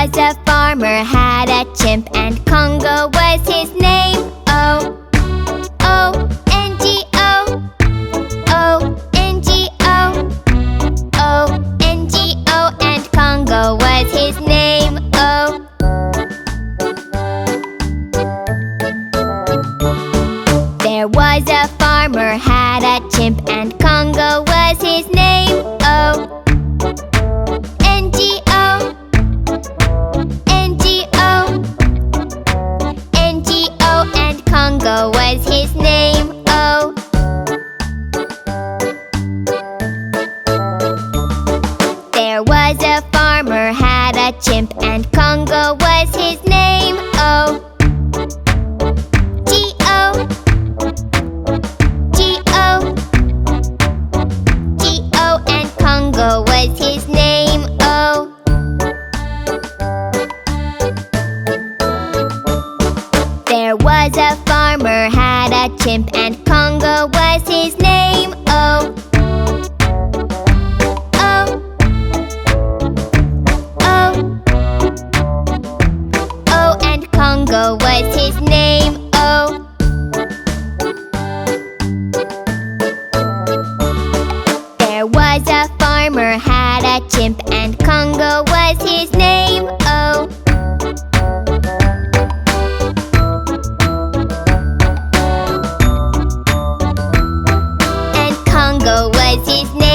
was a farmer, had a chimp, and Kongo was his name. O-O-N-G-O, O-N-G-O, O-N-G-O, and Kongo was his name. O. There was a farmer, had a chimp, and Kongo was his name. O-N-G-O, N-G-O, N-G-O, and Kongo was his name. O. There was a farmer, had a chimp, and Kongo was his name. O. G-O, G-O, G-O, and Kongo was his name. O. There was a farmer, had a chimp, and Kongo was his name. O. O. O. O, and Kongo was his name. O. There was a farmer, had a chimp, and Kongo was his name. O. And Kongo was his name.